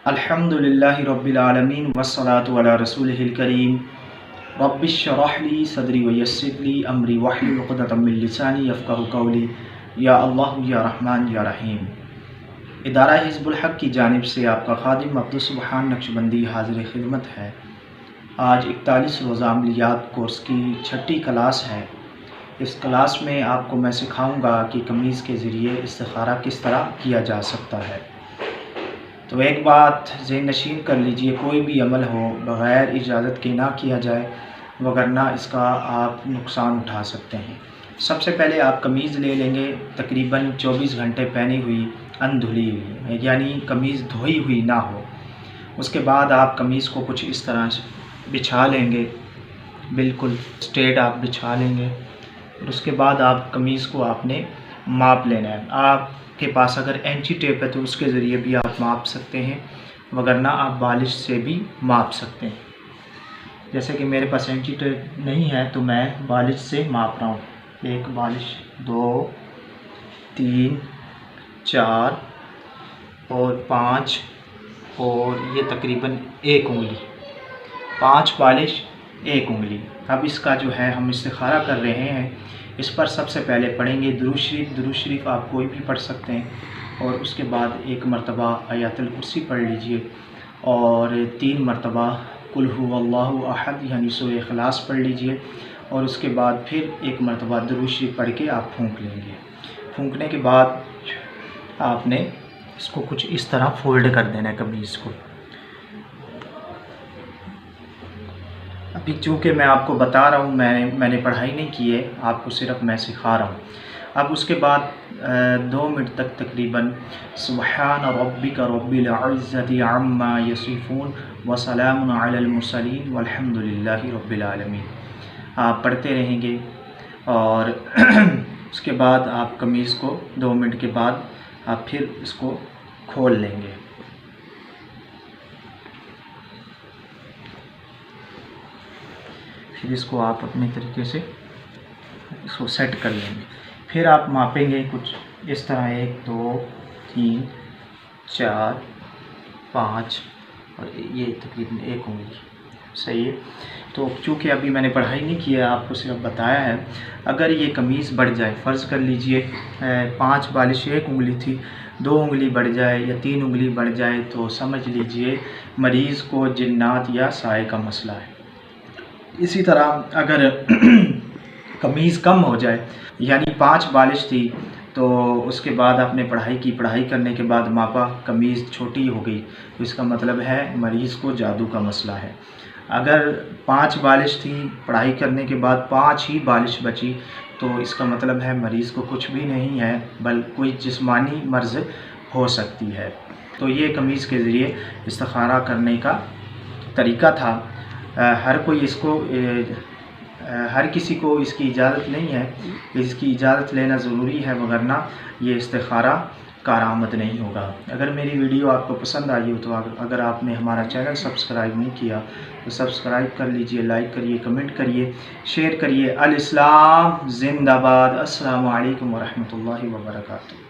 अल्हम्दुलिल्लाहि रब्बिल आलमीन वस्सलातु अला रसूलिहिल करीम रब्बिश्शरह ली सदरी वयस्सिर ली अमरी वहलुल उक़दतम मिन लिसानी यफ़क़हू क़ौली। या अल्लाह या रहमान या रहीम। इदारा हिज़्बुल हक़ की जानिब से आपका खादिम अब्दुल सुब्हान नक्शबंदी हाज़िर खिदमत है। आज 41 रोज़ा अमलियात कोर्स की 6ठी क्लास है। इस क्लास में आपको मैं सिखाऊंगा कि कमीज़ के ज़रिए इस्तिखारा किस तरह किया जा सकता है। तो एक बात ज़हन नशीन कर लीजिए, कोई भी अमल हो बग़ैर इजाज़त के ना किया जाए, वगरना इसका आप नुकसान उठा सकते हैं। सबसे पहले आप कमीज़ ले लेंगे, तकरीबन 24 घंटे पहनी हुई अनधुली हुई, यानी कमीज़ धोई हुई ना हो। उसके बाद आप कमीज़ को कुछ इस तरह से बिछा लेंगे, बिल्कुल स्ट्रेट आप बिछा लेंगे। और उसके बाद आप कमीज़ को आपने माप लेना है। आपके पास अगर इंची टेप है तो उसके ज़रिए भी आप माप सकते हैं, वगरना आप बालिश से भी माप सकते हैं। जैसे कि मेरे पास इंची टेप नहीं है तो मैं बालिश से माप रहा हूँ। 1 बालिश, 2, 3, 4 और 5 और ये तकरीबन 1 उंगली। 5 बालिश 1 उंगली। अब इसका जो है हम इस्तिखारा कर रहे हैं, इस पर सबसे पहले पढ़ेंगे दुरूद शरीफ। दुरूद शरीफ आप कोई भी पढ़ सकते हैं। और उसके बाद 1 मरतबा आयतुल कुर्सी पढ़ लीजिए और 3 मरतबा कुल हुवल्लाहु अहद यानी सूरह इखलास पढ़ लीजिए। और उसके बाद फिर 1 मरतबा दुरूद शरीफ पढ़ के आप फूंक लेंगे। फूंकने के बाद आपने इसको कुछ इस तरह फोल्ड कर देना है कमीज़ को। अभी चूँकि मैं आपको बता रहा हूँ, मैंने पढ़ाई नहीं की है, आपको सिर्फ मैं सिखा रहा हूँ। अब उसके बाद 2 मिनट तक तकरीबन सुब्हान रब्बिका रब्बिल इज़्ज़ति अम्मा यसिफ़ून व सलामुन अलल मुरसलीन वल्हम्दुलिल्लाहि रब्बिल आलमीन आप पढ़ते रहेंगे। और उसके बाद आप कमीज़ को 2 मिनट के बाद आप फिर इसको खोल लेंगे। फिर इसको आप अपने तरीके से इसको सेट कर लेंगे। फिर आप मापेंगे कुछ इस तरह 1, 2, 3, 4, 5 और ये तकरीबन 1 उंगली। सही है। तो चूँकि अभी मैंने पढ़ाई नहीं की है, आपको सिर्फ बताया है। अगर ये कमीज़ बढ़ जाए, फ़र्ज़ कर लीजिए 5 बालिश 1 उंगली थी, 2 उंगली बढ़ जाए या 3 उंगली बढ़ जाए, तो समझ लीजिए मरीज़ को जिन्नात या साए का मसला है। इसी तरह अगर कमीज़ कम हो जाए, यानी 5 बालिश थी तो उसके बाद आपने पढ़ाई करने के बाद मापा, कमीज़ छोटी हो गई, तो इसका मतलब है मरीज़ को जादू का मसला है। अगर 5 बालिश थी, पढ़ाई करने के बाद 5 ही बालिश बची, तो इसका मतलब है मरीज़ को कुछ भी नहीं है, बल्कि कोई जिस्मानी मर्ज़ हो सकती है। तो ये कमीज़ के ज़रिए इस्तिखारा करने का तरीका था। हर किसी को इसकी इजाज़त नहीं है, इसकी इजाज़त लेना ज़रूरी है, वगरना ये इस्तिखारा कारआमद नहीं होगा। अगर मेरी वीडियो आपको पसंद आई हो तो अगर आपने हमारा चैनल सब्सक्राइब नहीं किया तो सब्सक्राइब कर लीजिए, लाइक करिए, कमेंट करिए, शेयर करिए। अल इस्लाम ज़िंदाबाद। अस्सलामु अलैकुम व रहमतुल्लाहि व बरकातुहू।